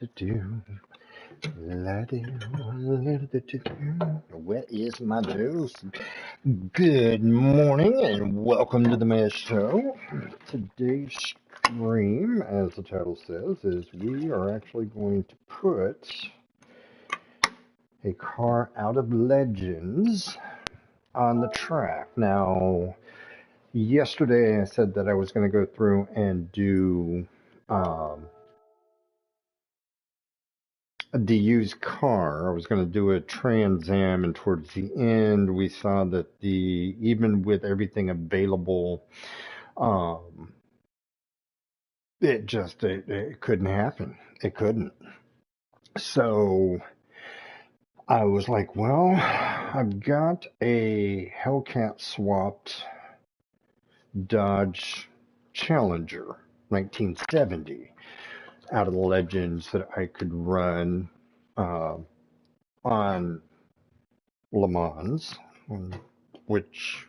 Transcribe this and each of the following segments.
Do, What is my juice? Good morning and welcome to the Mess Show. Today's stream, as the title says, is we are actually going to put a car out of Legends on the track. Now, yesterday I said that I was going to go through and do the used car. I was going to do a Trans Am, and towards the end, we saw that even with everything available, um, it couldn't happen. It couldn't. So I was like, well, I've got a Hellcat swapped Dodge Challenger 1970 out of the Legends that I could run on Le Mans, which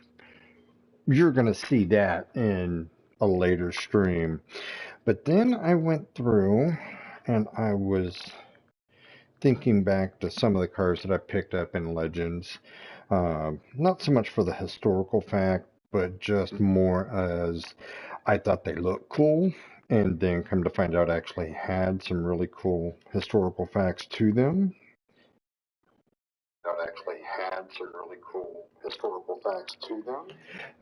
you're going to see that in a later stream. But then I went through and I was thinking back to some of the cars that I picked up in Legends. Not so much for the historical fact, but just more as I thought they looked cool. And then come to find out, actually had some really cool historical facts to them.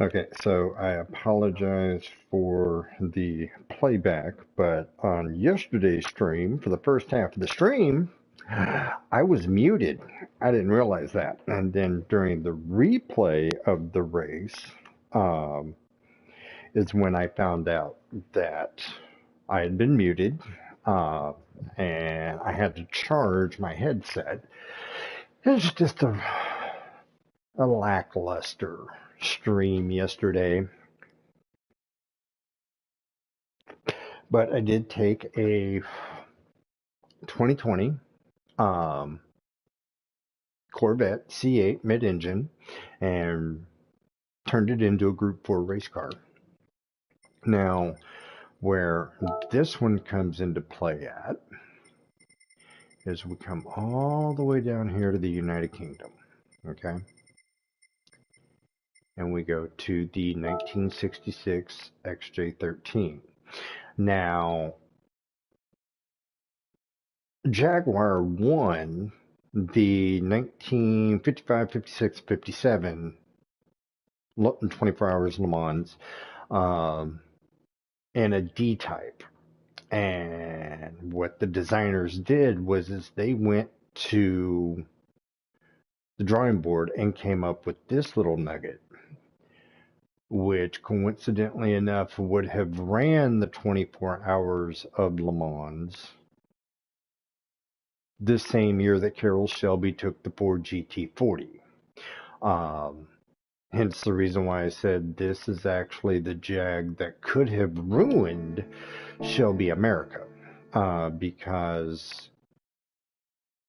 Okay, so I apologize for the playback, but on yesterday's stream, for the first half of the stream, I was muted. I didn't realize that. And then during the replay of the race, is when I found out that I had been muted, and I had to charge my headset. It was just a lackluster stream yesterday. But I did take a 2020 Corvette C8 mid-engine and turned it into a Group 4 race car. Now, where this one comes into play at is we come all the way down here to the United Kingdom, okay? And we go to the 1966 XJ13. Now, Jaguar won the 1955, 56, 57 24 hours Le Mans in a D-type. And what the designers did was they went to the drawing board and came up with this little nugget, which coincidentally enough would have ran the 24 hours of Le Mans the same year that Carroll Shelby took the Ford GT40. Hence the reason why I said this is actually the Jag that could have ruined Shelby America. Because,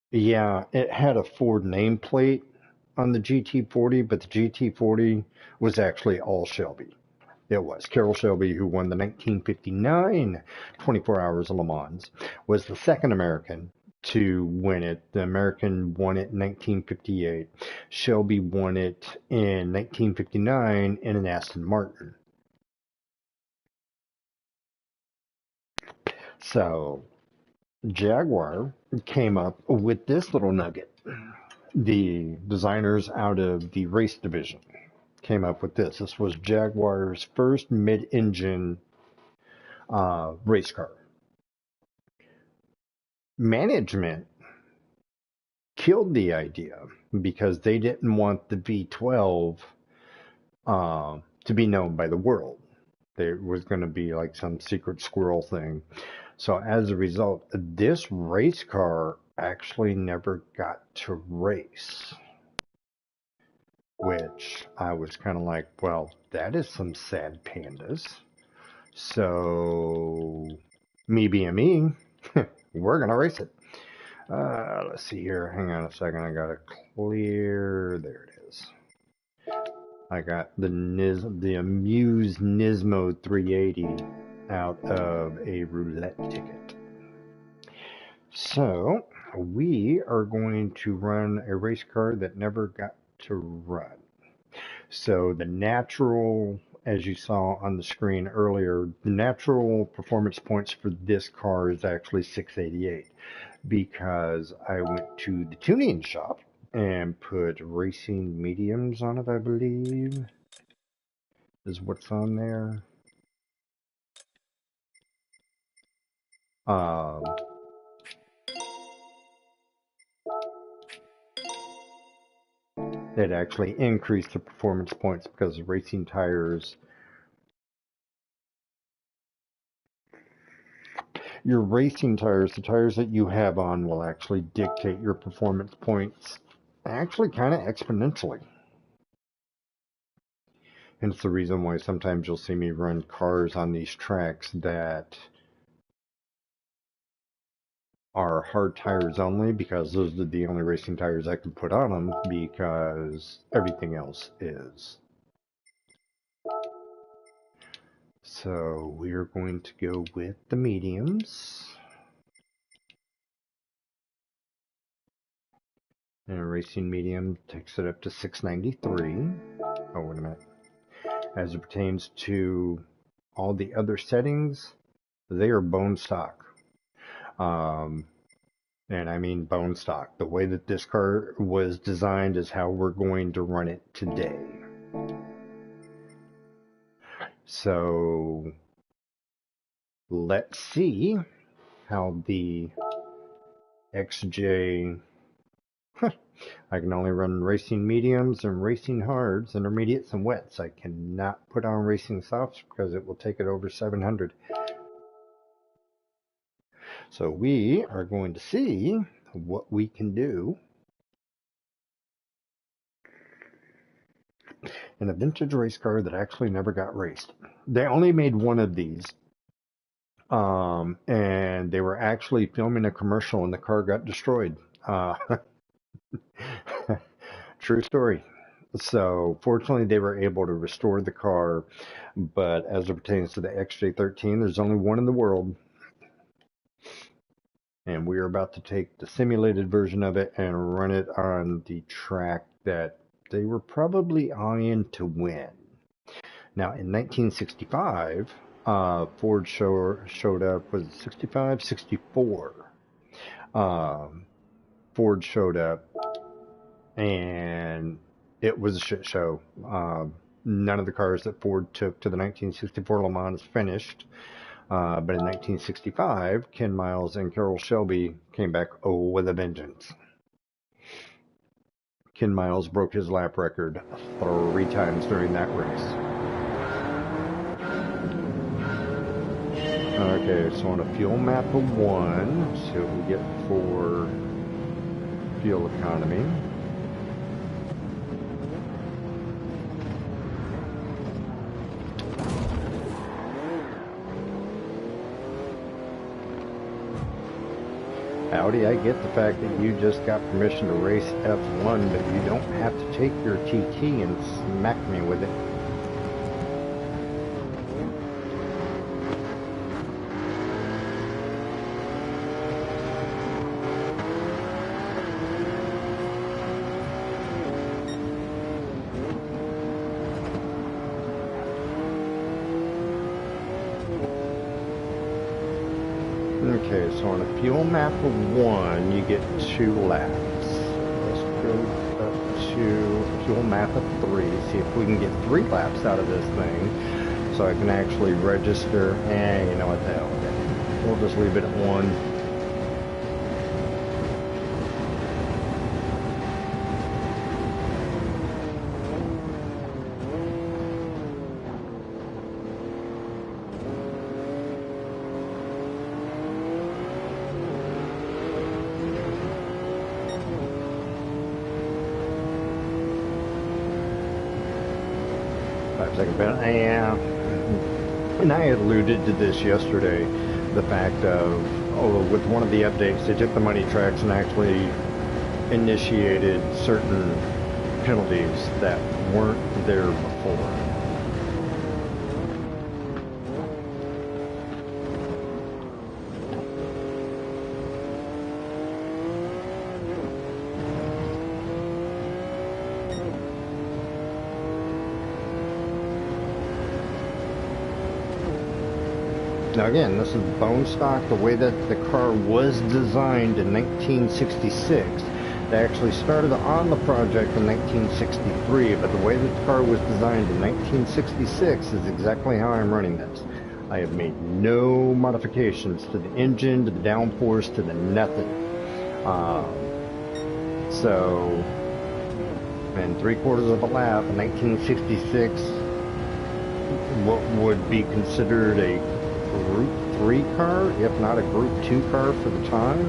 yeah, it had a Ford nameplate on the GT40, but the GT40 was actually all Shelby. It was. Carroll Shelby, who won the 1959 24 Hours of Le Mans, was the second American to win it. The American won it in 1958. Shelby won it in 1959 in an Aston Martin. So, Jaguar came up with this little nugget. The designers out of the race division came up with this. This was Jaguar's first mid-engine race car. Management killed the idea because they didn't want the V12 to be known by the world. There was going to be like some secret squirrel thing. So as a result, this race car actually never got to race, which I was kind of like, well, that is some sad pandas. So me being me, we're going to race it. Let's see here. Hang on a second. I got to clear. There it is. I got the Amuse Nismo 380 out of a roulette ticket. So we are going to run a race car that never got to run. So the natural, as you saw on the screen earlier, the natural performance points for this car is actually 688 because I went to the tuning shop and put racing mediums on it, I believe, is what's on there. Um, it actually increased the performance points because the racing tires, your racing tires, the tires that you have on will actually dictate your performance points actually kind of exponentially. Hence the reason why sometimes you'll see me run cars on these tracks that are hard tires only because those are the only racing tires I can put on them because everything else is. So we are going to go with the mediums. And a racing medium takes it up to 693. Oh, wait a minute. As it pertains to all the other settings, they are bone stock. And I mean bone stock. The way that this car was designed is how we're going to run it today. So let's see how the XJ, I can only run racing mediums and racing hards, intermediates and wets. I cannot put on racing softs because it will take it over 700. So we are going to see what we can do in a vintage race car that actually never got raced. They only made one of these. And they were actually filming a commercial and the car got destroyed. True story. So fortunately they were able to restore the car, but as it pertains to the XJ13, there's only one in the world. And we are about to take the simulated version of it and run it on the track that they were probably eyeing to win. Now in 1965, Ford showed up, was it 65, 64? Ford showed up and it was a shit show. None of the cars that Ford took to the 1964 Le Mans finished. But in 1965, Ken Miles and Carroll Shelby came back with a vengeance. Ken Miles broke his lap record 3 times during that race. Okay, so on a fuel map of 1, see what we get for fuel economy. Howdy, I get the fact that you just got permission to race F1, but you don't have to take your TT and smack me with it. Okay, so on a fuel map of 1, you get 2 laps. Let's go up to fuel map of 3, see if we can get 3 laps out of this thing, so I can actually register. You know what the hell, we'll just leave it at 1. Yeah, and I had alluded to this yesterday, the fact of, with one of the updates, they took the money tracks and actually initiated certain penalties that weren't there before. Now again, this is bone stock, the way that the car was designed in 1966. They actually started on the project in 1963, but the way that the car was designed in 1966 is exactly how I'm running this. I have made no modifications to the engine, to the downforce, to the nothing. So, in 3/4 of a lap in 1966, what would be considered a Group 3 car, if not a Group 2 car for the time,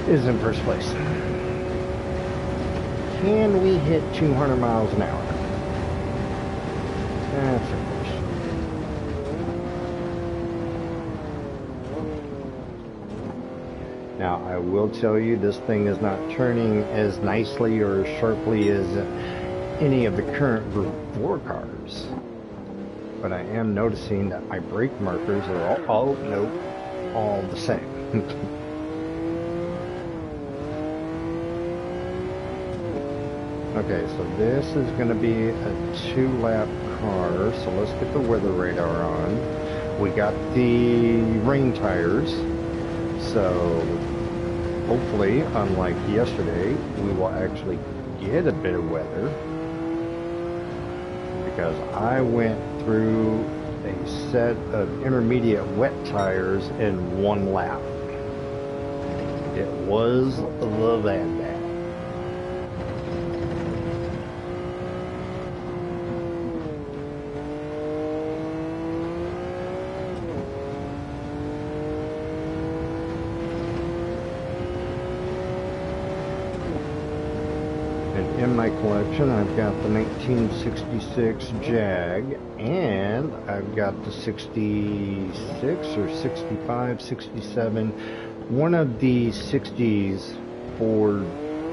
is in first place. Can we hit 200 miles an hour? That's a question. Now, I will tell you, this thing is not turning as nicely or as sharply as any of the current Group 4 cars. But I am noticing that my brake markers are all the same. Okay, so this is going to be a 2-lap car, so let's get the weather radar on. We got the rain tires, so hopefully, unlike yesterday, we will actually get a bit of weather, because I went through a set of intermediate wet tires in 1 lap. It was the bad. In my collection, I've got the 1966 Jag, and I've got the 66 or 65, 67, one of the 60s Ford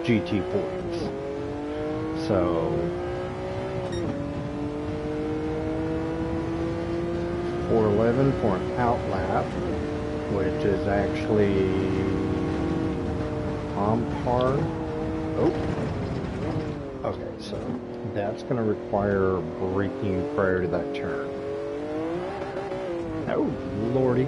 GT40s. So, 411 for an outlap, which is actually on par. Oh. Okay, so that's going to require braking prior to that turn. Oh, lordy.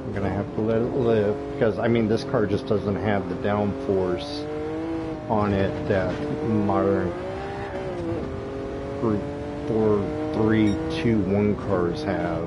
I'm going to have to let it live, because, I mean, this car just doesn't have the downforce on it that modern Group 4, 3, 2, 1 cars have.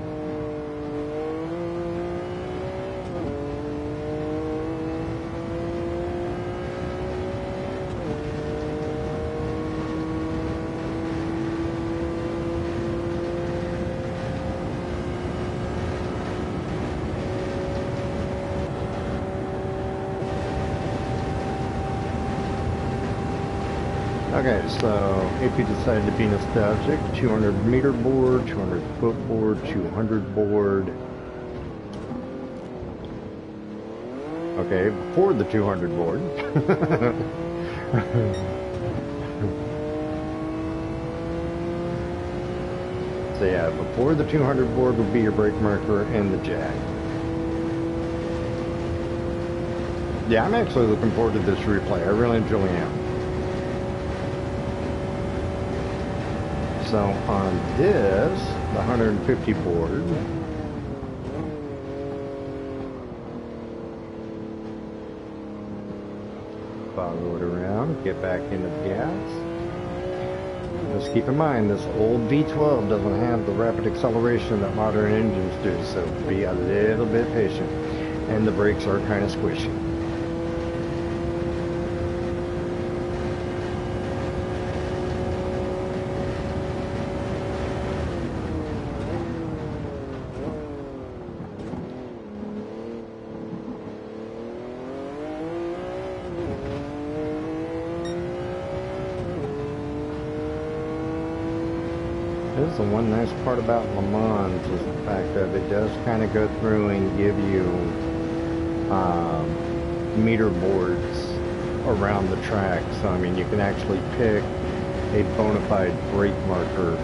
Okay, so if you decide to be nostalgic, 200 meter board, 200 foot board, 200 board. Okay, before the 200 board. So yeah, before the 200 board would be your brake marker and the Jag. Yeah, I'm actually looking forward to this replay. I really am. So on this, the 150 board, follow it around, get back into the gas. Just keep in mind, this old V12 doesn't have the rapid acceleration that modern engines do, so be a little bit patient. And the brakes are kind of squishy. This is the one nice part about Le Mans, is the fact that it does kind of go through and give you meter boards around the track. So I mean, you can actually pick a bona fide brake marker.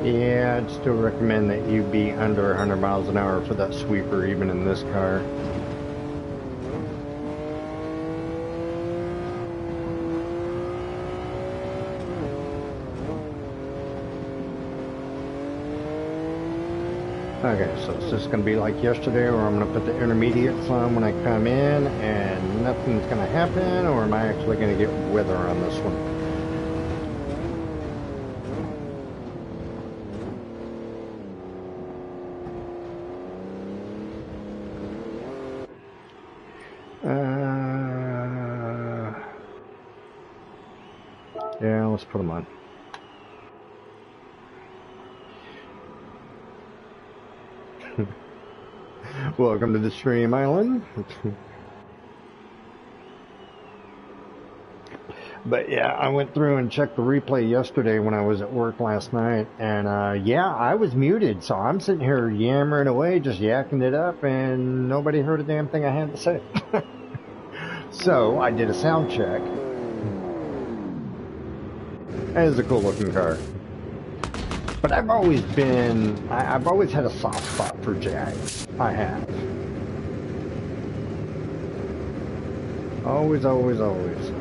Yeah, I'd still recommend that you be under 100 miles an hour for that sweeper, even in this car. Okay, so it's just going to be like yesterday, where I'm going to put the intermediate on when I come in, and nothing's going to happen, or am I actually going to get weather on this one? Yeah, let's put them on. Welcome to the stream, Island. But yeah, I went through and checked the replay yesterday when I was at work last night, and yeah, I was muted, so I'm sitting here yammering away, just yakking it up, and nobody heard a damn thing I had to say. So I did a sound check. It is a cool looking car. But I've always had a soft spot for Jags. I have. Always, always, always.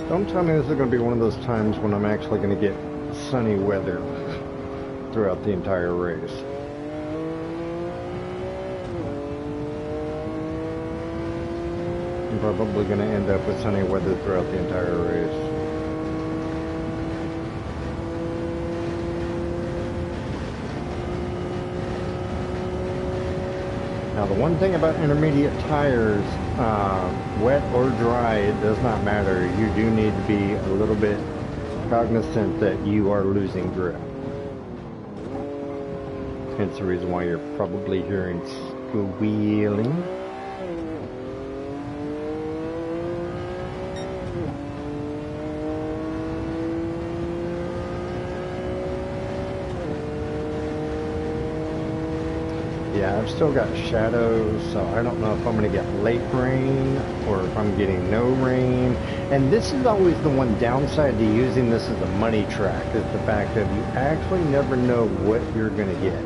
Don't tell me this is going to be one of those times when I'm actually going to get sunny weather throughout the entire race. I'm probably going to end up with sunny weather throughout the entire race. Now the one thing about intermediate tires, wet or dry, it does not matter. You do need to be a little bit cognizant that you are losing grip. Hence the reason why you're probably hearing squealing. Yeah, I've still got shadows, so I don't know if I'm going to get late rain or if I'm getting no rain. And this is always the one downside to using this as a money track, is the fact that you actually never know what you're going to get.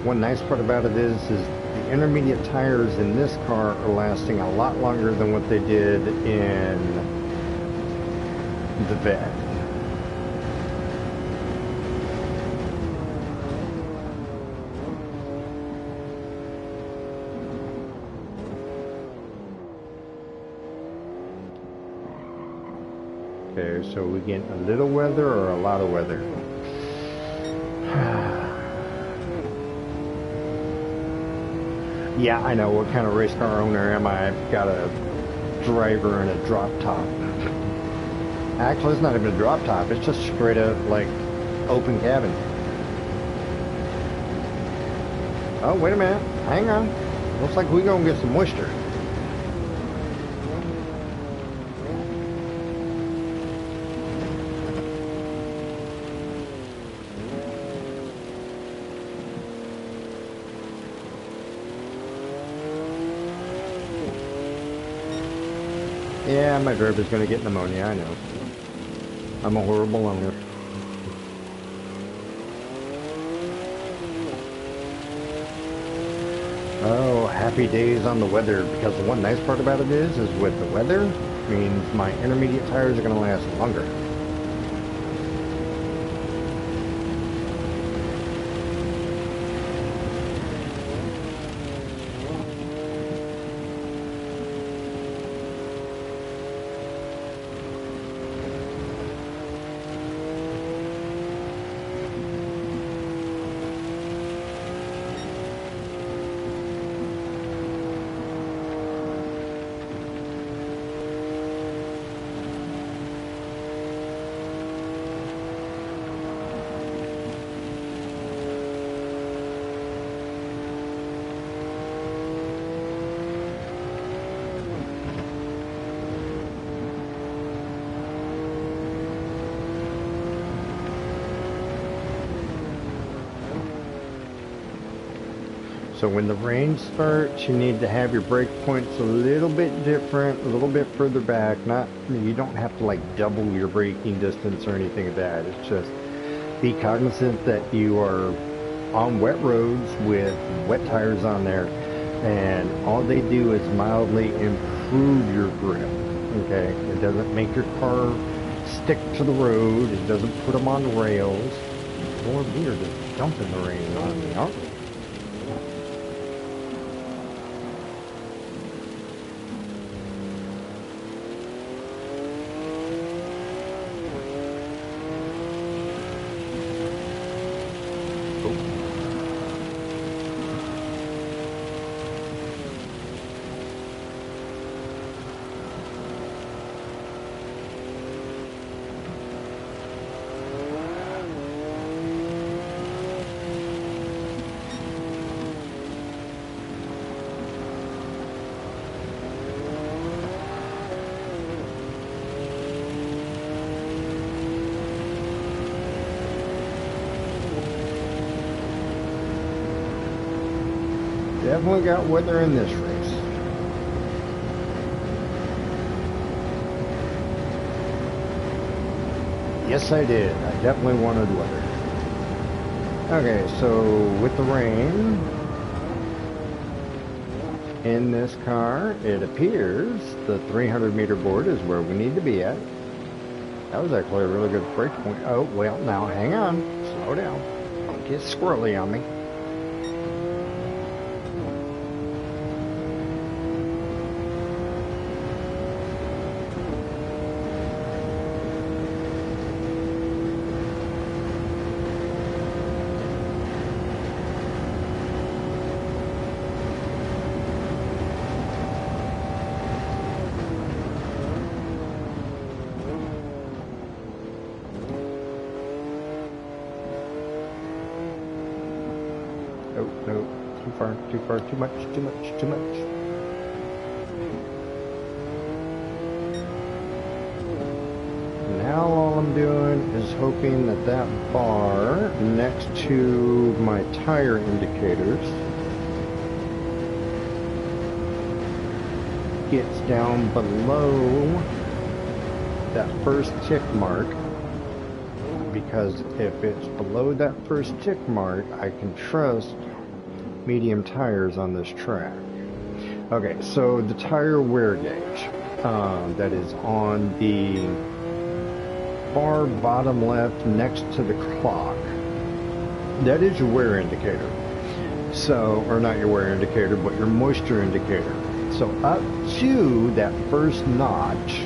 One nice part about it is the intermediate tires in this car are lasting a lot longer than what they did in the vet. Okay, so we get a little weather or a lot of weather? Yeah, I know. What kind of race car owner am I? I've got a driver and a drop top. Actually, it's not even a drop top. It's just straight up, like, open cabin. Oh, wait a minute. Hang on. Looks like we're going to get some moisture. Yeah, my driver's going to get pneumonia, I know. I'm a horrible owner. Oh, happy days on the weather, because the one nice part about it is with the weather, means my intermediate tires are going to last longer. So when the rain starts, you need to have your brake points a little bit different, a little bit further back. Not, you don't have to like double your braking distance or anything like that. It's just be cognizant that you are on wet roads with wet tires on there, and all they do is mildly improve your grip. Okay, it doesn't make your car stick to the road. It doesn't put them on the rails. Lord, we are just dumping the rain on me, aren't we? Definitely got weather in this race. Yes, I did. I definitely wanted weather. Okay, so with the rain in this car, it appears the 300-meter board is where we need to be at. That was actually a really good brake point. Oh, well, now hang on. Slow down. Don't get squirrely on me. No, too far, too much. Now all I'm doing is hoping that that bar next to my tire indicators gets down below that first tick mark. Because if it's below that first tick mark, I can trust medium tires on this track. Okay, so the tire wear gauge that is on the far bottom left next to the clock, that is your wear indicator. So, or not your wear indicator, but your moisture indicator. So up to that first notch,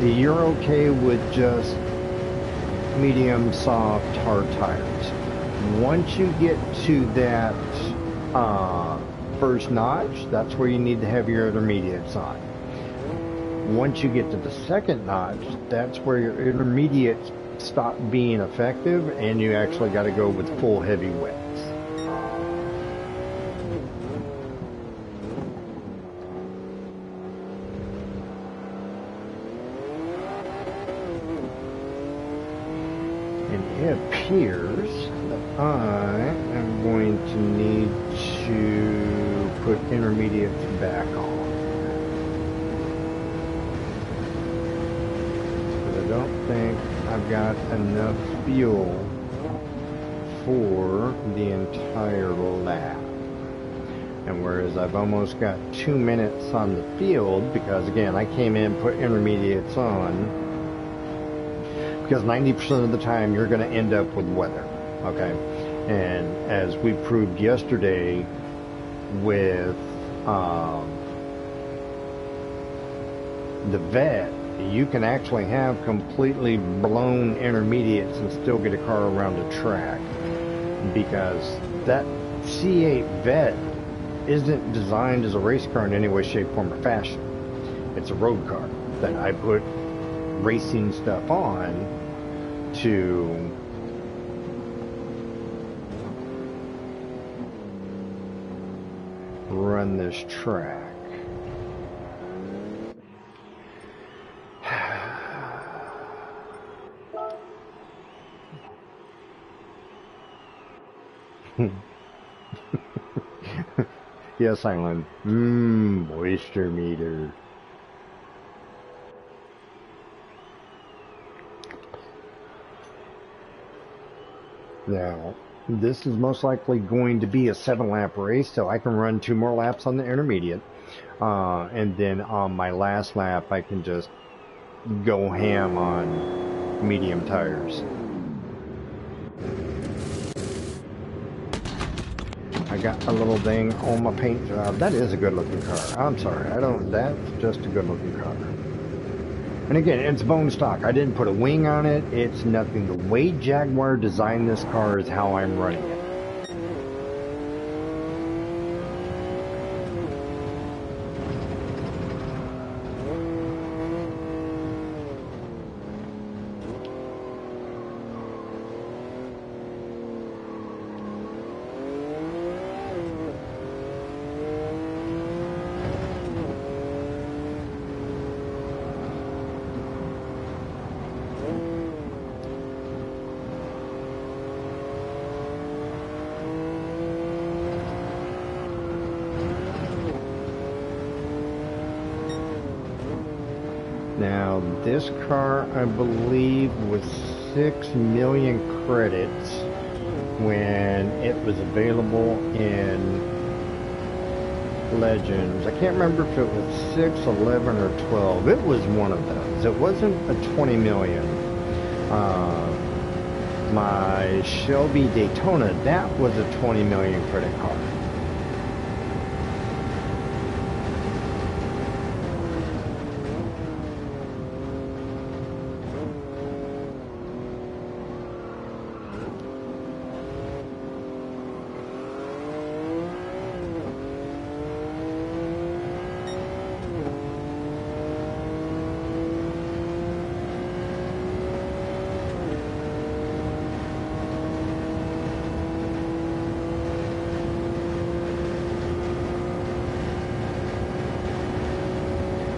you're okay with just medium soft hard tires. Once you get to that first notch, that's where you need to have your intermediates on. Once you get to the second notch, that's where your intermediates stop being effective and you actually got to go with full heavy wets. It appears that I am going to need to put intermediates back on. But I don't think I've got enough fuel for the entire lap. And whereas I've almost got 2 minutes on the field, because again, I came in, put intermediates on, because 90% of the time you're going to end up with weather, okay? And as we proved yesterday with the vet, you can actually have completely blown intermediates and still get a car around the track, because that C8 vet isn't designed as a race car in any way, shape, form, or fashion. It's a road car that I put racing stuff on to run this track. Yes, Island. Moisture meter. Now, this is most likely going to be a 7-lap race, so I can run 2 more laps on the intermediate. And then on my last lap, I can just go ham on medium tires. I got a little thing on my paint job. That is a good looking car. I'm sorry, that's just a good looking car. And again, it's bone stock. I didn't put a wing on it. It's nothing. The way Jaguar designed this car is how I'm running it. Now, this car, I believe, was 6 million credits when it was available in Legends. I can't remember if it was 6, 11, or 12. It was one of those. It wasn't a 20 million. My Shelby Daytona, that was a 20 million credit car.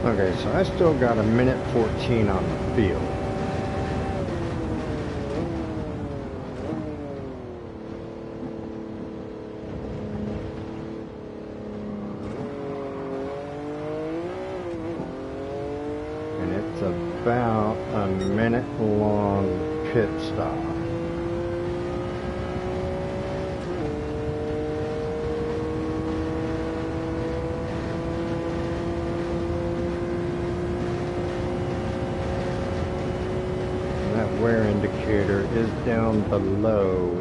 Okay, so I still got a minute 14 on the field. And it's about a minute long pit stop. Wear indicator is down below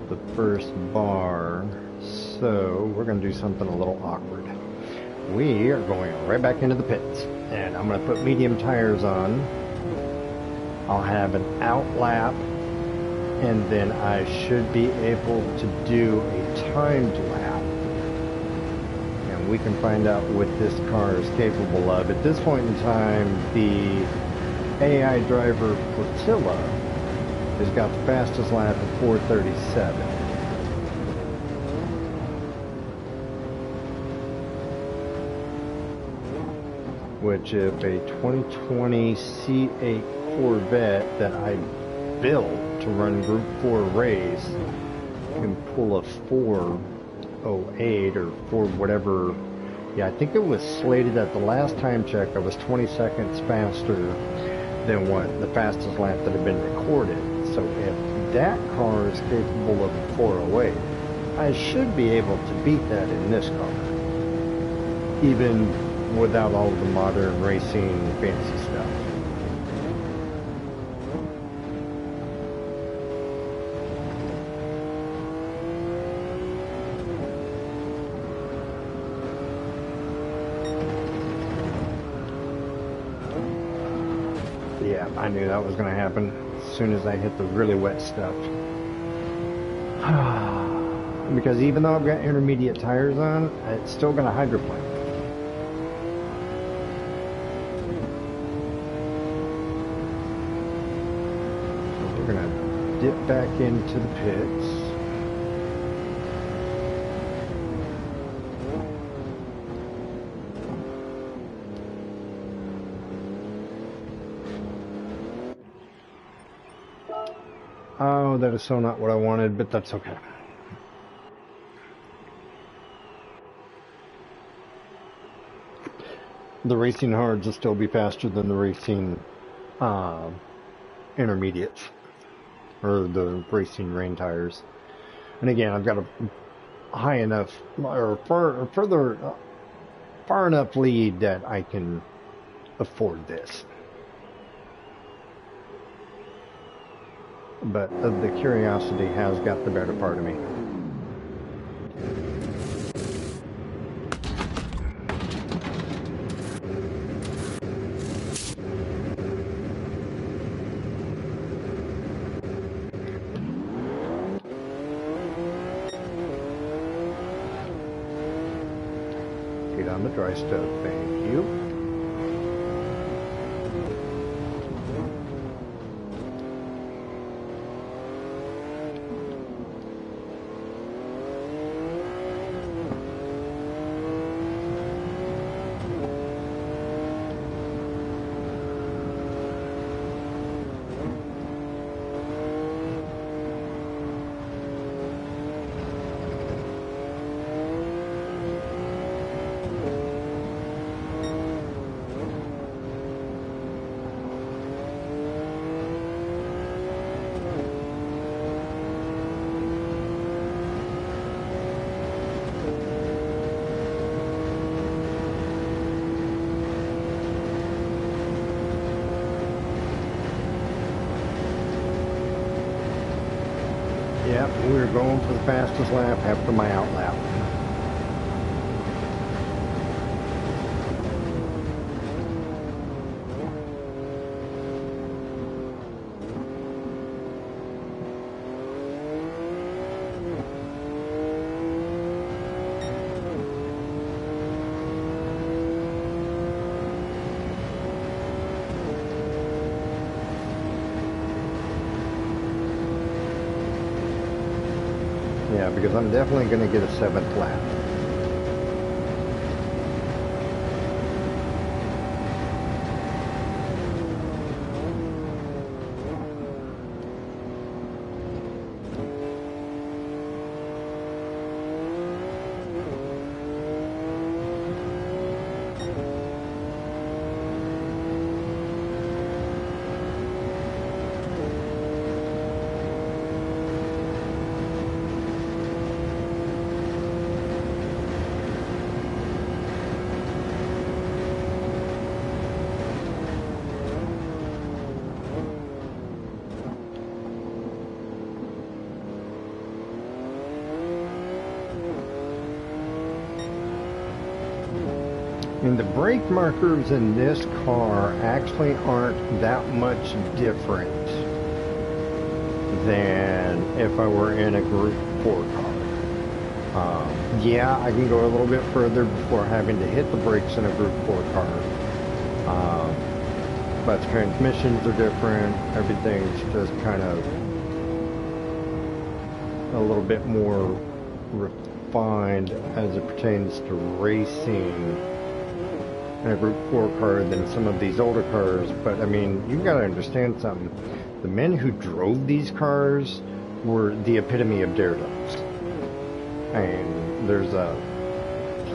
the first bar, so we're going to do something a little awkward. We are going right back into the pits, and I'm going to put medium tires on. I'll have an out lap, and then I should be able to do a timed lap, and we can find out what this car is capable of. At this point in time, the AI driver Portilla has got the fastest lap at 4:37. Which, if a 2020 C8 Corvette that I built to run Group 4 race can pull a 4:08 or 4 whatever. Yeah, I think it was slated at the last time check. I was 20 seconds faster than what the fastest lap that had been recorded. So if that car is capable of a 4:08, I should be able to beat that in this car, even without all of the modern racing fancy stuff. Yeah, I knew that was going to happen as soon as I hit the really wet stuff. Because even though I've got intermediate tires on, it's still going to hydroplane. So we're going to dip back into the pits. Oh, that is so not what I wanted, but that's okay. the racing hards will still be faster than the racing uh, intermediates or the racing rain tires. And again, I've got a high enough or far enough lead that I can afford this. But the curiosity has got the better part of me. Get on the dry stuff, thank you. Yep, we were going for the fastest lap after my out lap. Yeah, because I'm definitely going to get a 7th lap. And the brake markers in this car actually aren't that much different than if I were in a Group 4 car. Yeah, I can go a little bit further before having to hit the brakes in a Group 4 car. But the transmissions are different. Everything's just kind of a little bit more refined as it pertains to racing in a Group 4 car than some of these older cars. But I mean, you've got to understand something. The men who drove these cars were the epitome of daredevils. And there's a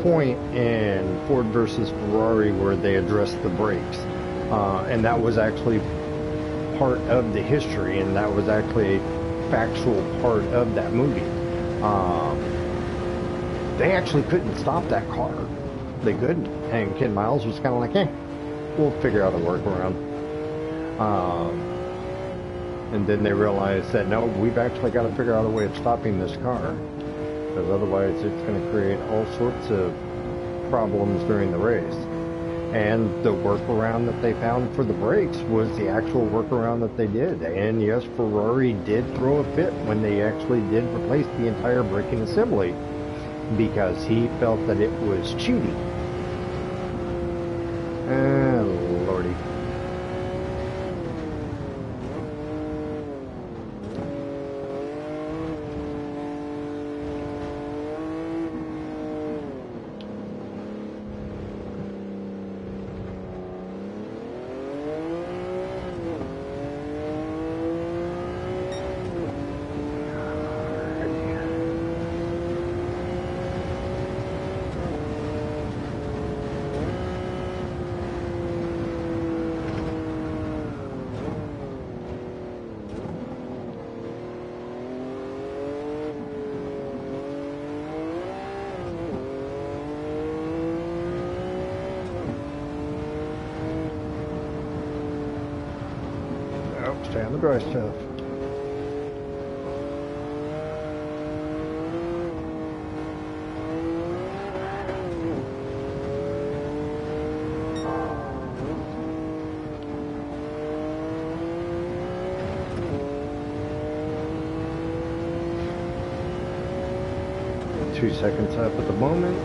point in Ford versus Ferrari where they addressed the brakes. And that was actually part of the history, and that was actually a factual part of that movie. They actually couldn't stop that car. They couldn't. And Ken Miles was kind of like, we'll figure out a workaround. And then they realized that, no, we've actually got to figure out a way of stopping this car, because otherwise it's going to create all sorts of problems during the race. And the workaround that they found for the brakes was the actual workaround that they did. And yes, Ferrari did throw a fit when they actually did replace the entire braking assembly, because he felt that it was cheating. Lordy. Stay on the dry stuff. Two seconds up at the moment.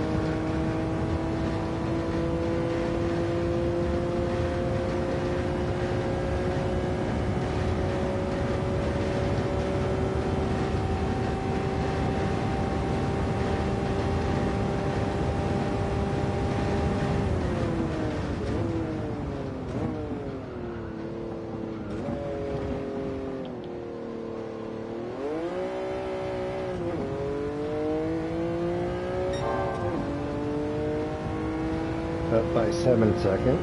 Up by 7 seconds.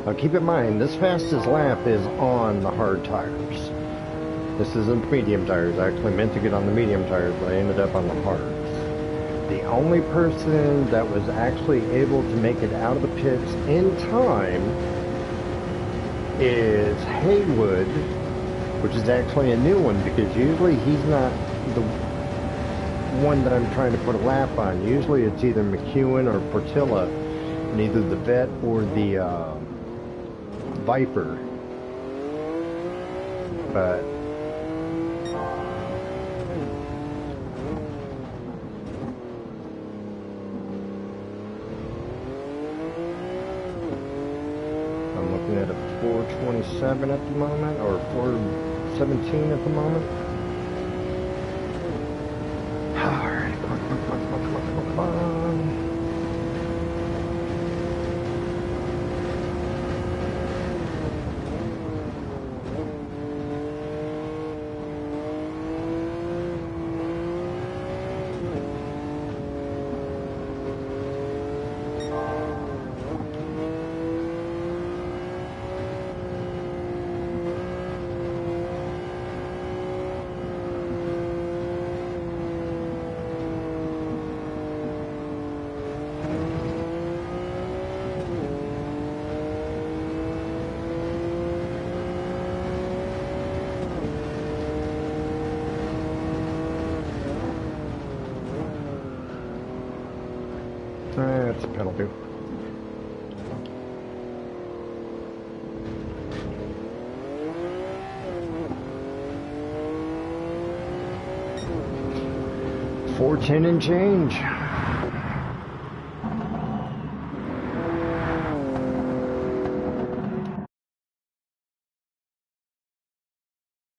Now keep in mind, this fastest lap is on the hard tires. This isn't medium tires. I actually meant to get on the medium tires, but I ended up on the hards. The only person that was actually able to make it out of the pits in time is Haywood, which is actually a new one, because usually he's not the one that I'm trying to put a lap on. Usually it's either McEwen or Portilla, and either the Vet or the Viper. But I'm looking at a 427 at the moment, or 417 at the moment. Alright, come on. That's a penalty. $410 and change.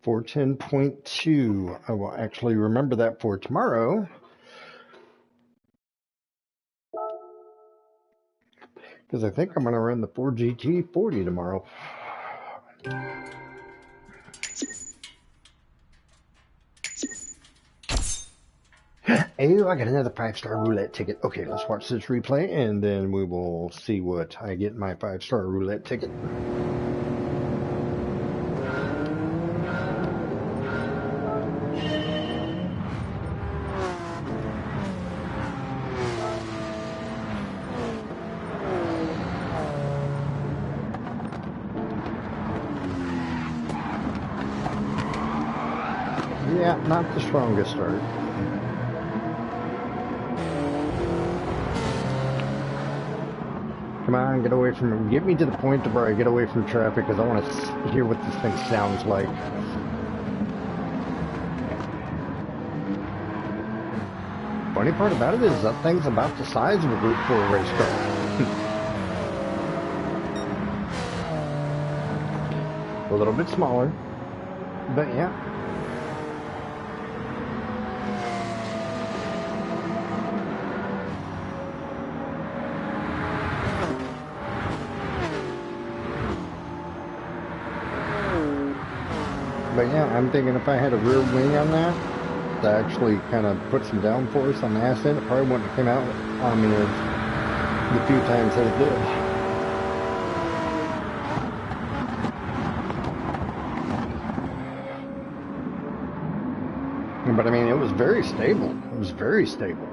$410.2. I will actually remember that for tomorrow. Because I think I'm going to run the 4GT40 tomorrow. Hey, I got another 5-star roulette ticket. Okay, let's watch this replay, and then we will see what I get in my 5-star roulette ticket. Yeah, not the strongest start. Come on, get away from him. Get me to the point where I get away from traffic, because I want to hear what this thing sounds like. Funny part about it is that thing's about the size of a Group 4 race car. A little bit smaller, but yeah. But yeah, I'm thinking if I had a rear wing on that, to actually kind of put some downforce on the ass end, it probably wouldn't have come out on me the few times that it did. But I mean, it was very stable. It was very stable.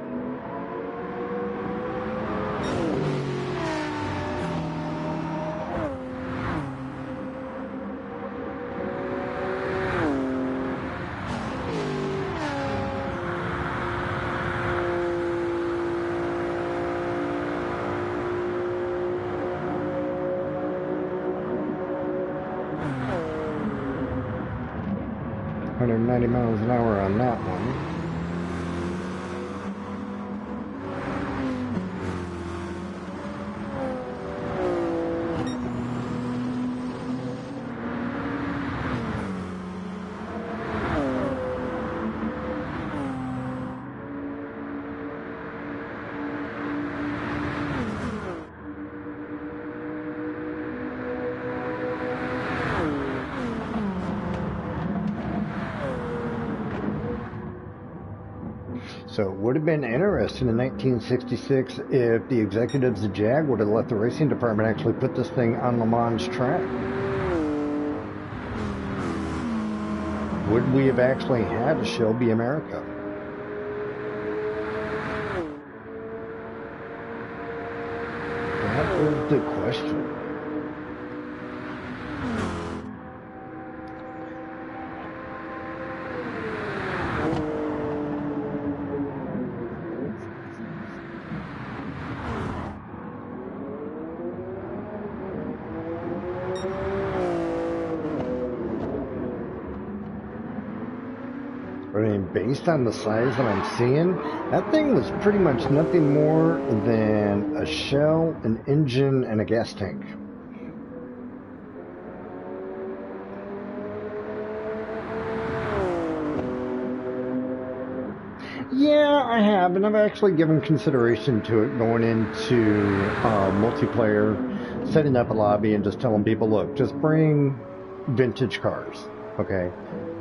190 miles an hour on that one. So it would have been interesting in 1966 if the executives of Jag would have let the racing department actually put this thing on Le Mans track. Would we have actually had a Shelby America? That is the question. I mean, based on the size that I'm seeing, that thing was pretty much nothing more than a shell, an engine, and a gas tank. Yeah, I have, and I've actually given consideration to it going into multiplayer, setting up a lobby and just telling people, look, just bring vintage cars, okay?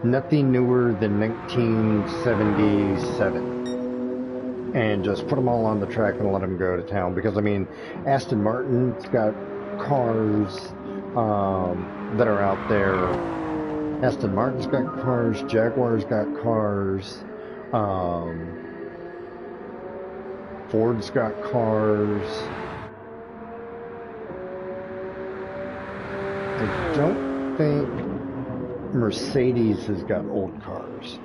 Nothing newer than 1977. And just put them all on the track and let them go to town. Because, I mean, Aston Martin's got cars that are out there. Aston Martin's got cars. Jaguar's got cars. Ford's got cars. I don't think Mercedes has got old cars.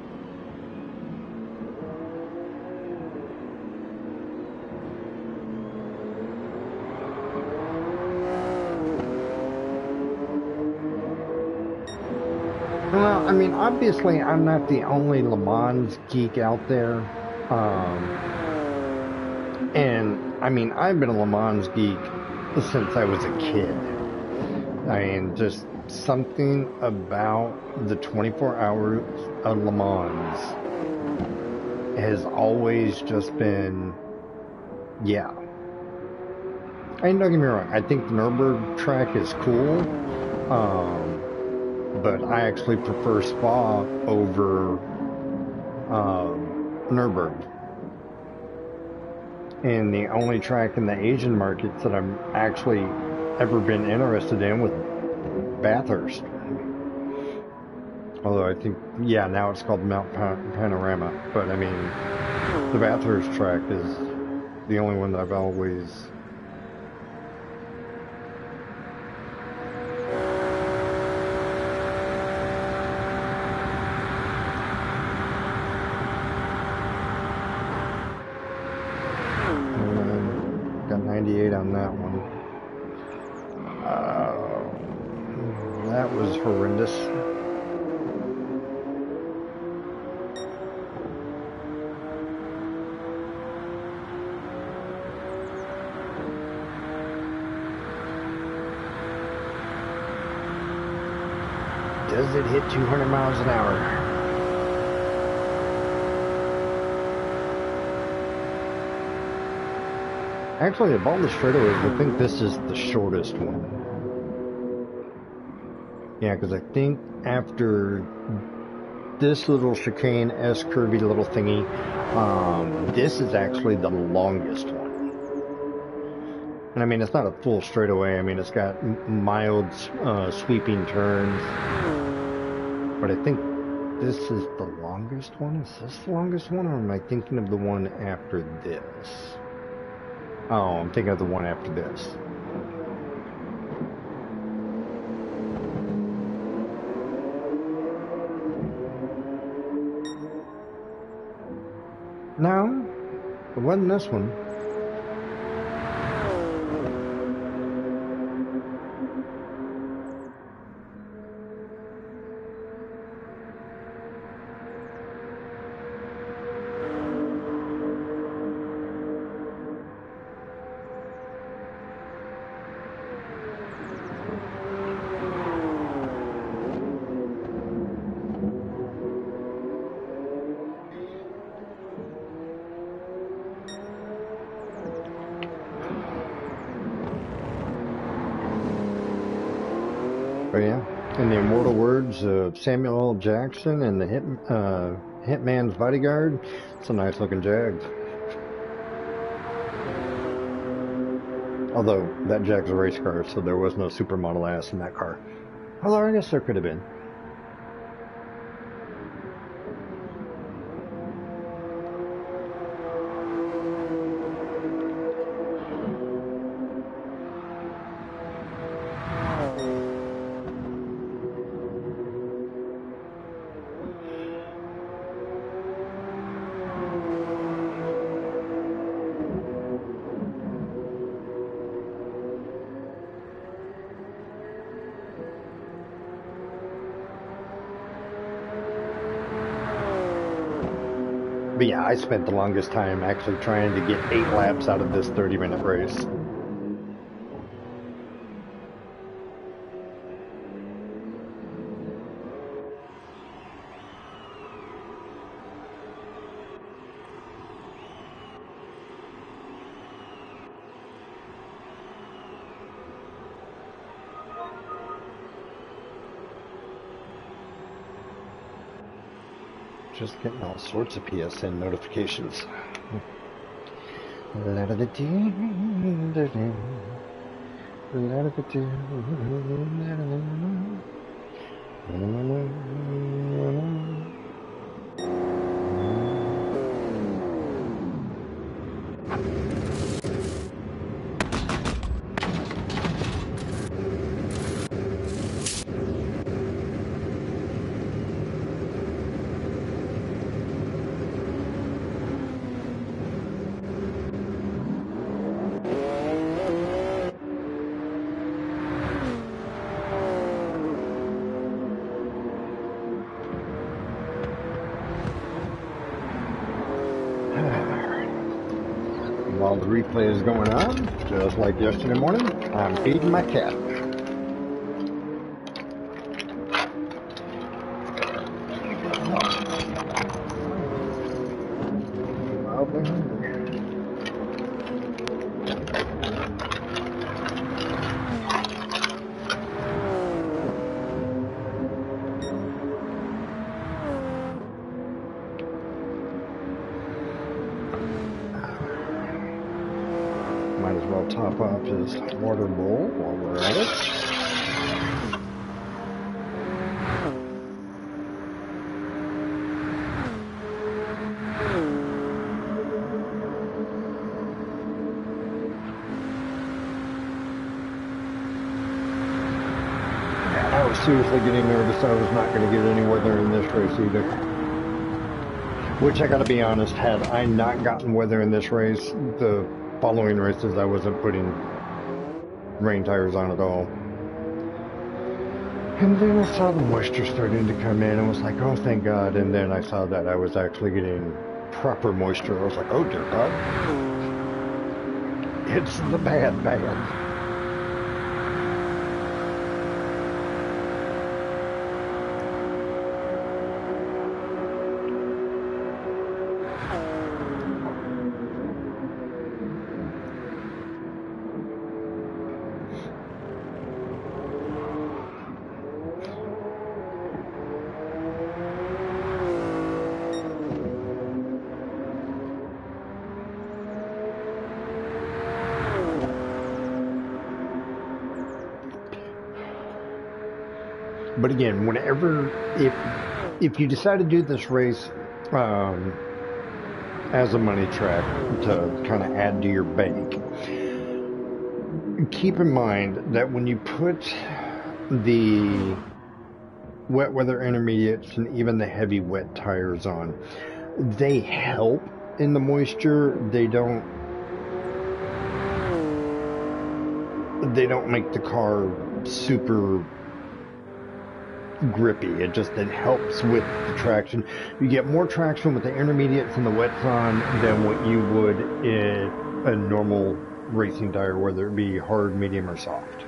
Well, I mean, obviously, I'm not the only Le Mans geek out there. And, I mean, I've been a Le Mans geek since I was a kid. I mean, just something about the 24 hours of Le Mans has always just been, yeah. I mean, don't get me wrong, I think the Nürburgring track is cool, but I actually prefer Spa over Nürburgring. And the only track in the Asian markets that I'm actually ever been interested in was Bathurst. Although I think, yeah, now it's called Mount Panorama. But I mean, the Bathurst track is the only one that I've always... Got 98 on that one. That was horrendous. Does it hit 200 miles an hour? Actually, of all the straightaways, I think this is the shortest one. Yeah, because I think after this little chicane, S-curvy little thingy, this is actually the longest one. And I mean, it's not a full straightaway. I mean, it's got mild sweeping turns. But I think this is the longest one. Is this the longest one, or am I thinking of the one after this? Oh, I'm thinking of the one after this. No, it wasn't this one. Oh yeah, in the immortal words of Samuel L. Jackson and the Hitman's Bodyguard, it's a nice looking Jag. Although that Jag's a race car, so there was no supermodel ass in that car. Although I guess there could have been. But yeah, I spent the longest time actually trying to get 8 laps out of this 30-minute race. Just getting all sorts of PSN notifications. While the replay is going on, just like yesterday morning, I'm feeding my cat. Might as well top off his water bowl while we're at it. I was seriously getting nervous I was not going to get any weather in this race either. Which, I gotta be honest, had I not gotten weather in this race, the following races I wasn't putting rain tires on at all. And then I saw the moisture starting to come in and was like, oh thank God. And then I saw that I was actually getting proper moisture. I was like, oh dear God. It's the bad. But again, if you decide to do this race um, as a money track to kind of add to your bank, keep in mind that when you put the wet weather intermediates and even the heavy wet tires on, they help in the moisture. They don't make the car super grippy. It helps with the traction. You get more traction with the intermediates and the wets on than what you would in a normal racing tire, whether it be hard, medium, or soft.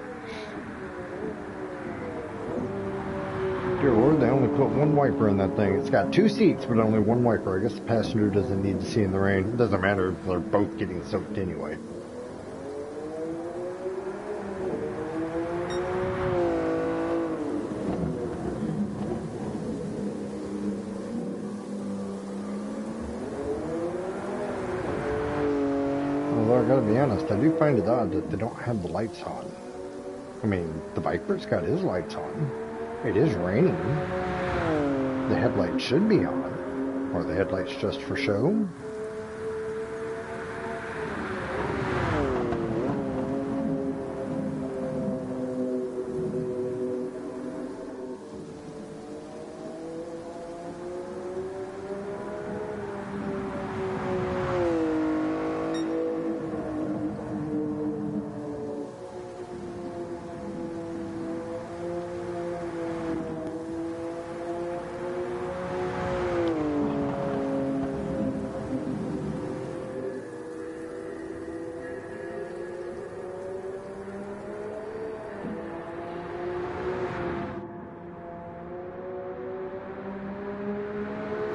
Dear Lord, they only put one wiper in that thing. It's got 2 seats, but only one wiper. I guess the passenger doesn't need to see in the rain. It doesn't matter if they're both getting soaked anyway. Although I gotta be honest, I do find it odd that they don't have the lights on. I mean, the Viper's got his lights on. It is raining. The headlights should be on. Are the headlights just for show?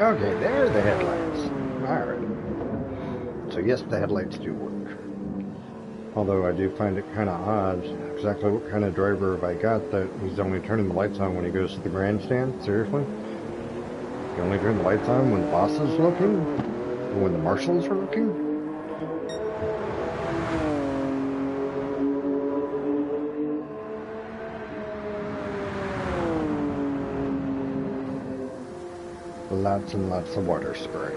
Okay, there are the headlights. Alright. So yes, the headlights do work. Although I do find it kind of odd, exactly what kind of driver have I got that he's only turning the lights on when he goes to the grandstand? Seriously? You only turn the lights on when the boss is looking? Or when the marshals are looking? Lots and lots of water spray.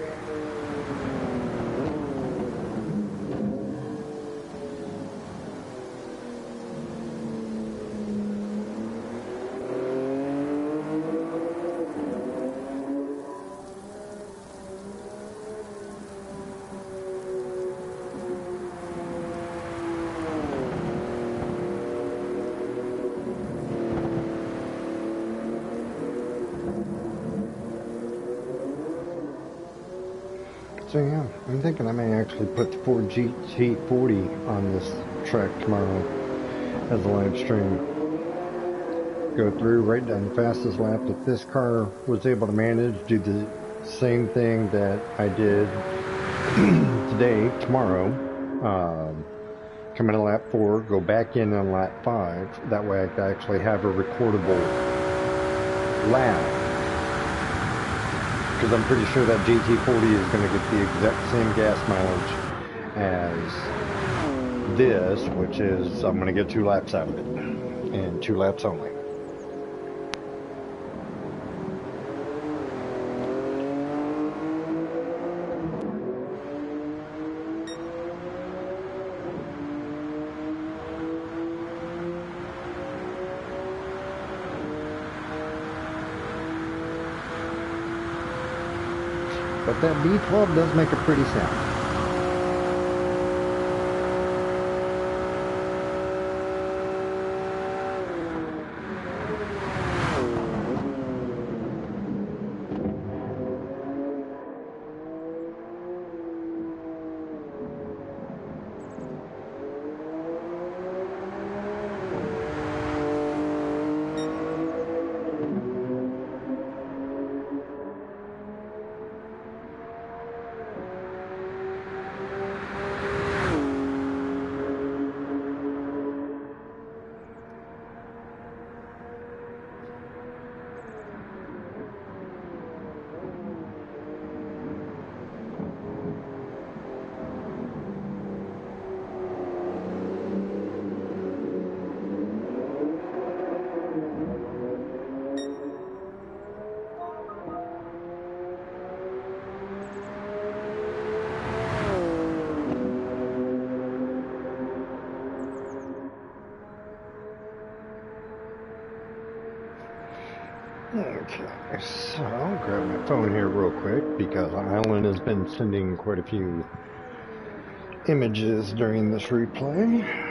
So yeah, I'm thinking I may actually put the Ford GT40 on this track tomorrow as a live stream. Go through, right down the fastest lap that this car was able to manage, do the same thing that I did tomorrow. Come in on lap 4, go back in on lap 5. That way I can actually have a recordable lap. Because I'm pretty sure that GT40 is going to get the exact same gas mileage as this, which is, I'm going to get 2 laps out of it, and 2 laps only. But that V12 does make a pretty sound. Okay, so I'll grab my phone here real quick because Alan has been sending quite a few images during this replay.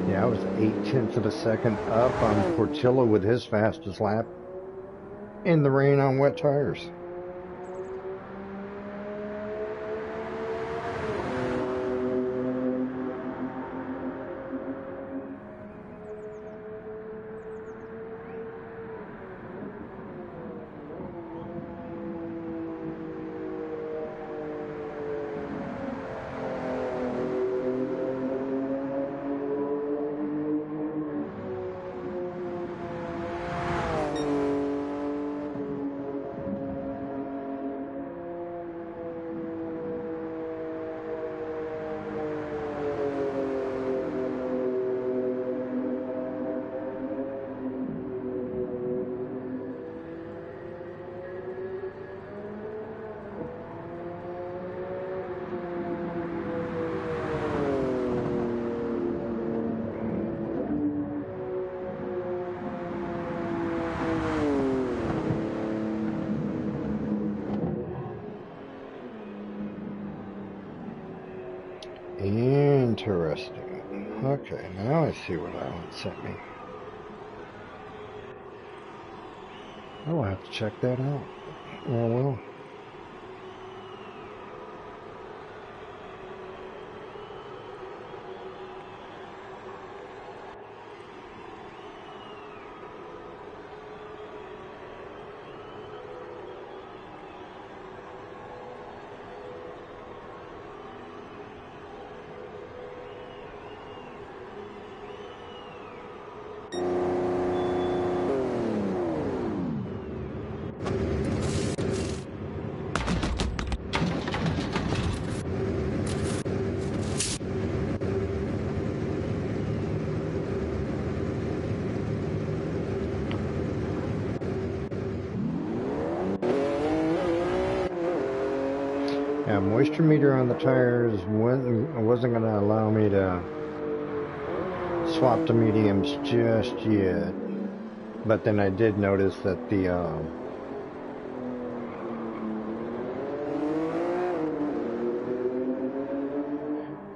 Yeah, I was 0.8 of a second up on Portillo with his fastest lap in the rain on wet tires. Interesting. Okay, now I see what Alan sent me. I'll have to check that out. Oh well. Yeah, moisture meter on the tires wasn't going to allow me to swap to mediums just yet. But then I did notice that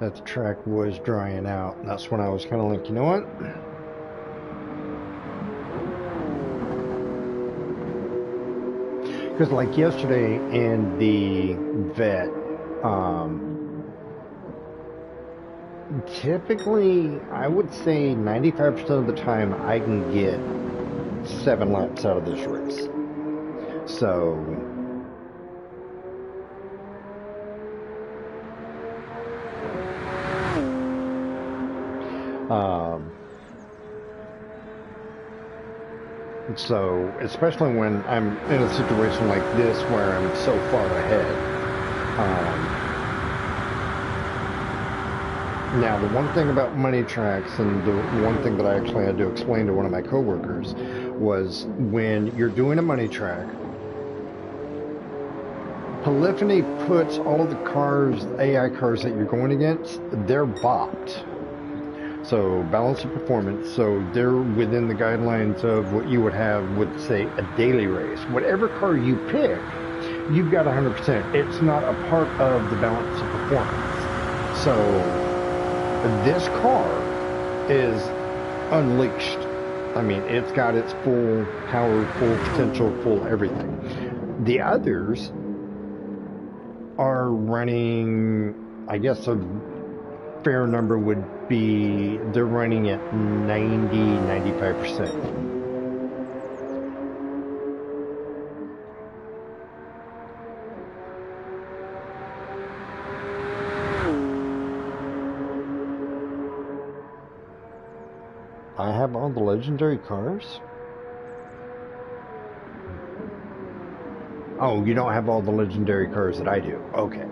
that the track was drying out. And that's when I was kind of like, you know what? Because like yesterday in the vet, typically I would say 95% of the time I can get 7 laps out of this race. So so especially when I'm in a situation like this where I'm so far ahead. Now, the one thing about money tracks, and the one thing that I actually had to explain to one of my coworkers, was when you're doing a money track, Polyphony puts all of the cars, AI cars that you're going against, they're bopped. So balance of performance, so they're within the guidelines of what you would have with, say, a daily race. Whatever car you pick, you've got 100%. It's not a part of the balance of performance. So this car is unleashed. I mean, it's got its full power, full potential, full everything. The others are running, I guess a fair number would be, they're running at 90-95%. I have all the legendary cars? Oh, you don't have all the legendary cars that I do. Okay.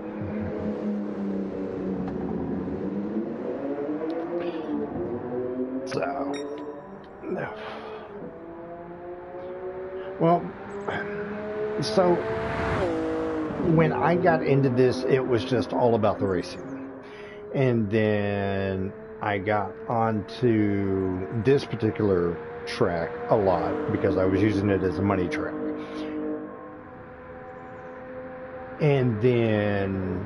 So Well, so when I got into this, it was just all about the racing. And then I got onto this particular track a lot because I was using it as a money track. And then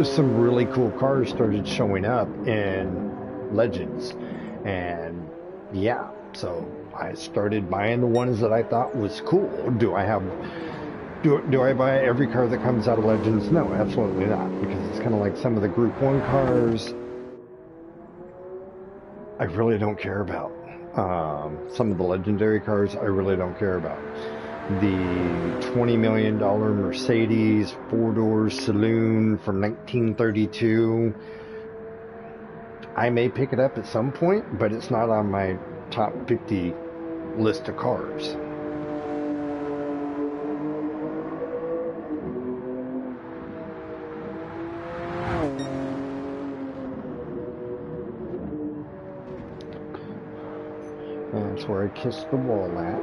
some really cool cars started showing up in Legends. And yeah, so I started buying the ones that I thought was cool. Do I buy every car that comes out of Legends? No, absolutely not, because it's kind of like some of the Group 1 cars I really don't care about. Some of the legendary cars I really don't care about. The $20 million Mercedes 4-door saloon from 1932, I may pick it up at some point, but it's not on my top 50 list of cars. That's where I kissed the wall at.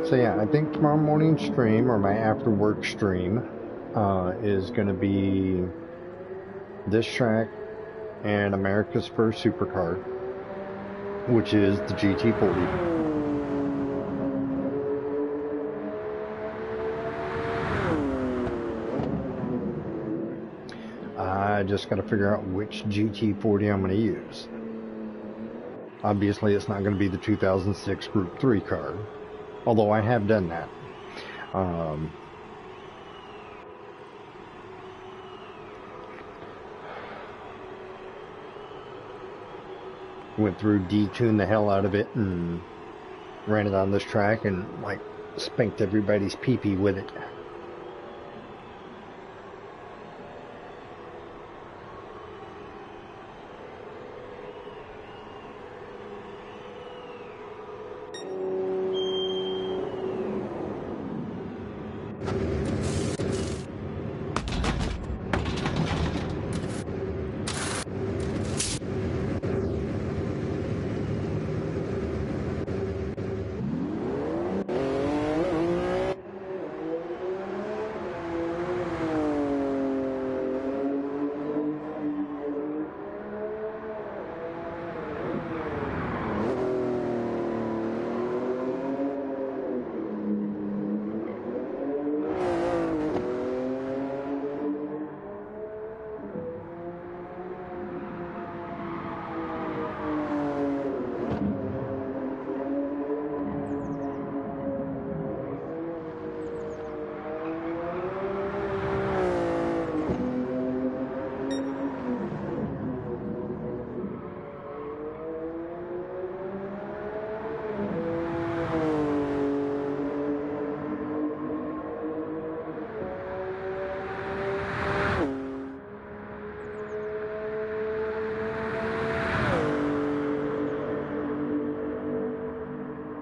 So yeah, I think tomorrow morning stream, or my after work stream, is going to be this track and America's first supercar, which is the GT40. I just got to figure out which GT40 I'm going to use. Obviously, it's not going to be the 2006 Group 3 car, although I have done that. Went through, detuned the hell out of it, and ran it on this track and like spanked everybody's pee-pee with it.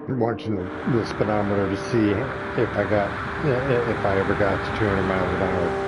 Watching the speedometer to see if I ever got to 200 miles an hour.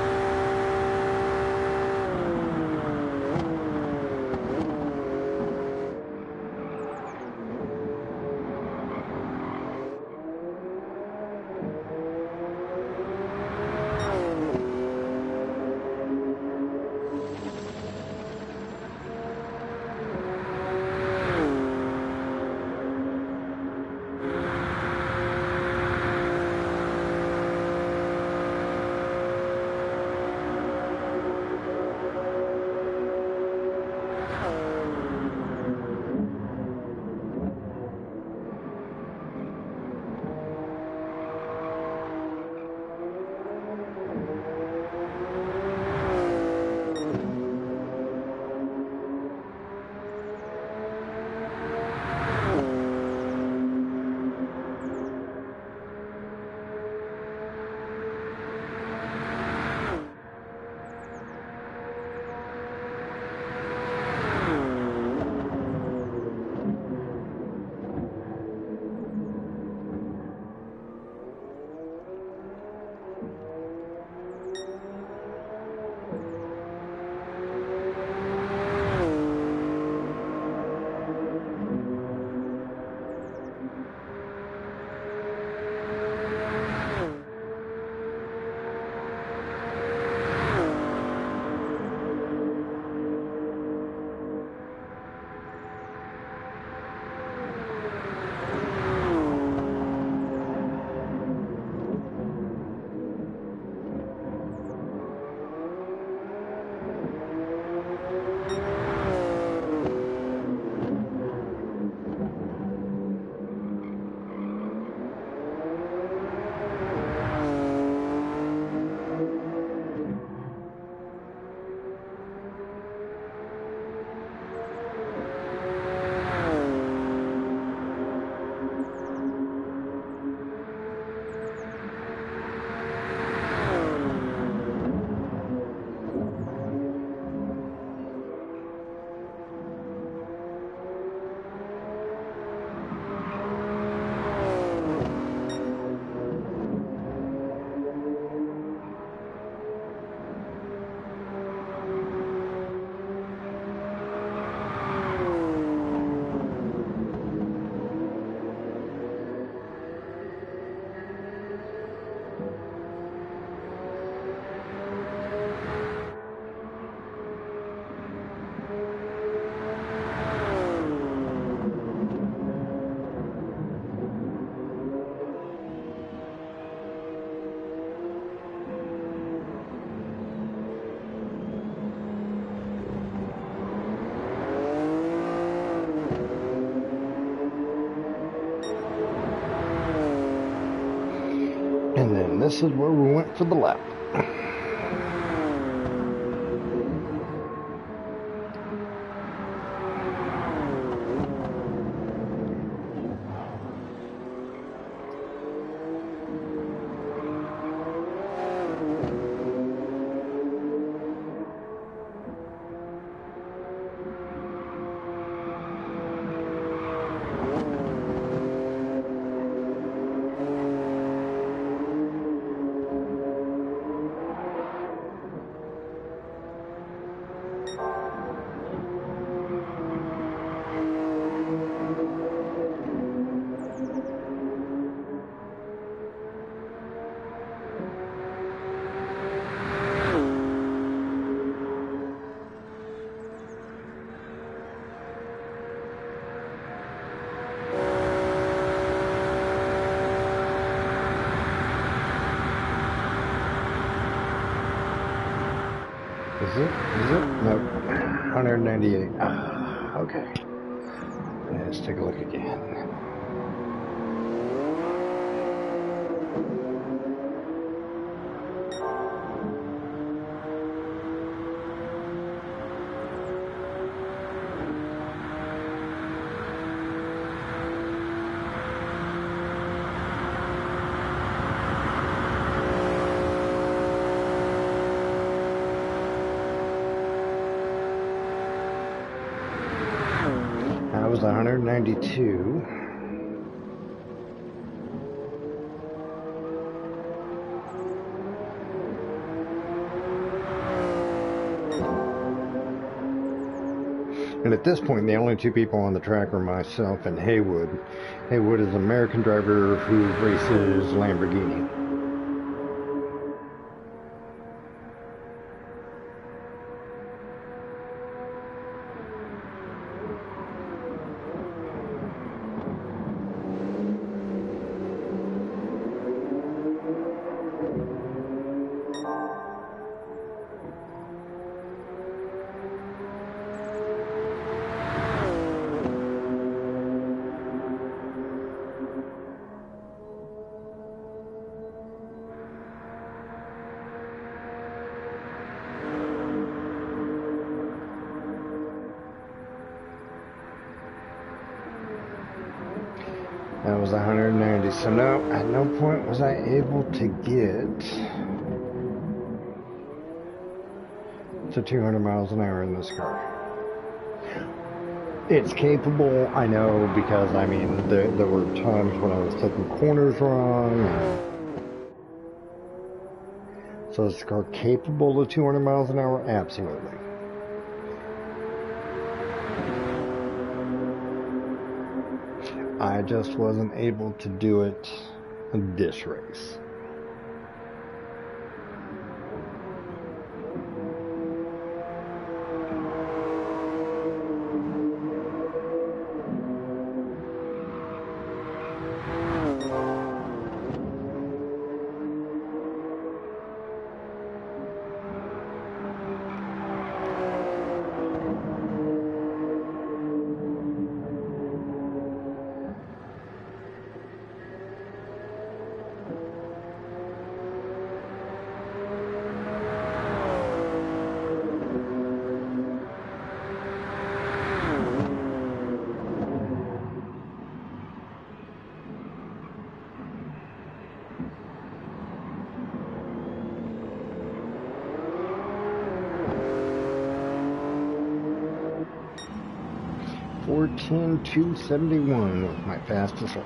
this is where we went for the lap. Is it? Nope. 198. Ah, okay. Let's take a look again. That was 192. And at this point, the only two people on the track are myself and Haywood. Haywood is an American driver who races Lamborghini. That was 190. So no, at no point was I able to get to 200 miles an hour in this car. It's capable, I know, because I mean there were times when I was taking corners wrong. So is the car capable of 200 miles an hour? Absolutely. I just wasn't able to do it this race. .410.271 was my fastest lap.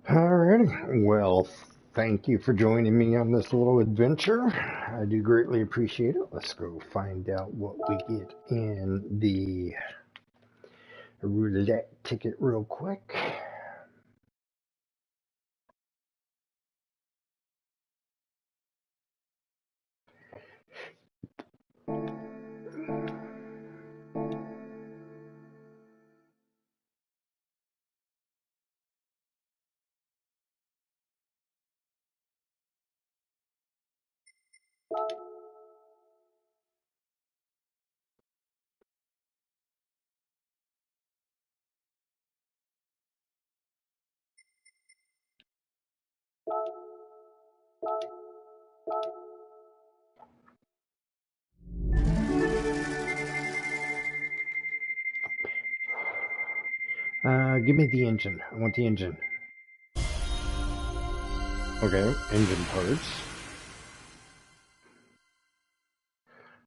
Alrighty, well, thank you for joining me on this little adventure. I do greatly appreciate it. Let's go find out what we get in the roulette ticket real quick. Give me the engine. I want the engine. Okay, engine parts.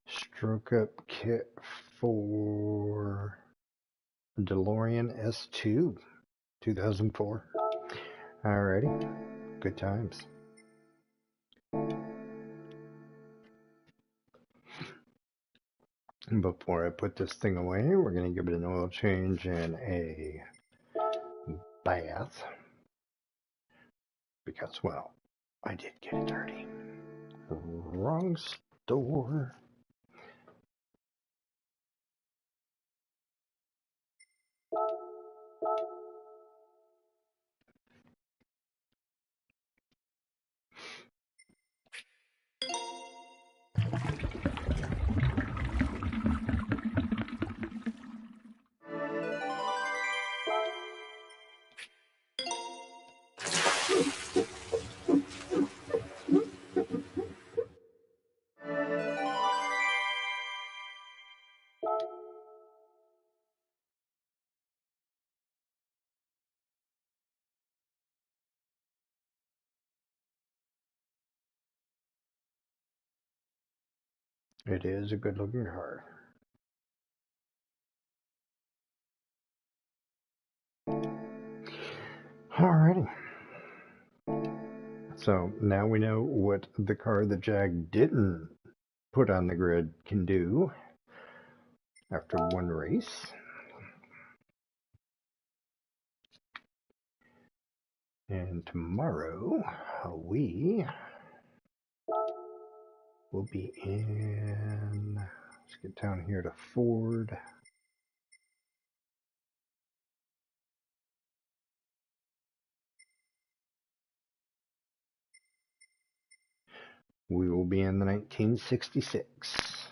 Stroke up kit for DeLorean S2, 2004. Alrighty, good times. Before I put this thing away, we're going to give it an oil change and a bath. Because, well, I did get it dirty. Wrong store. It is a good looking car. Alrighty. So now we know what the car that Jag didn't put on the grid can do after one race. And tomorrow we will be in, let's get down here to Ford. We will be in the 1966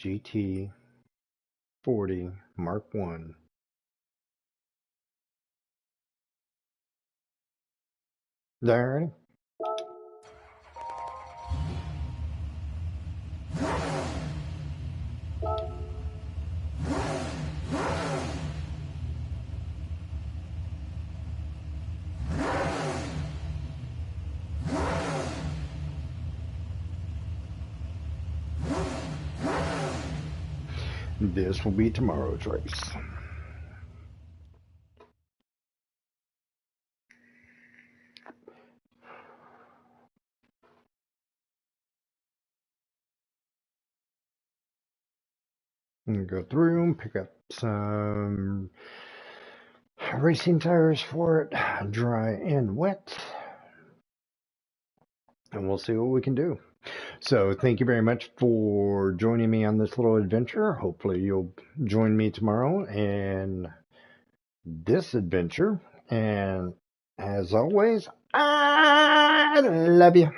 GT 40 Mark I. Alrighty. This will be tomorrow's race. And go through and pick up some racing tires for it, dry and wet. And we'll see what we can do. So thank you very much for joining me on this little adventure. Hopefully you'll join me tomorrow in this adventure. And as always, I love you.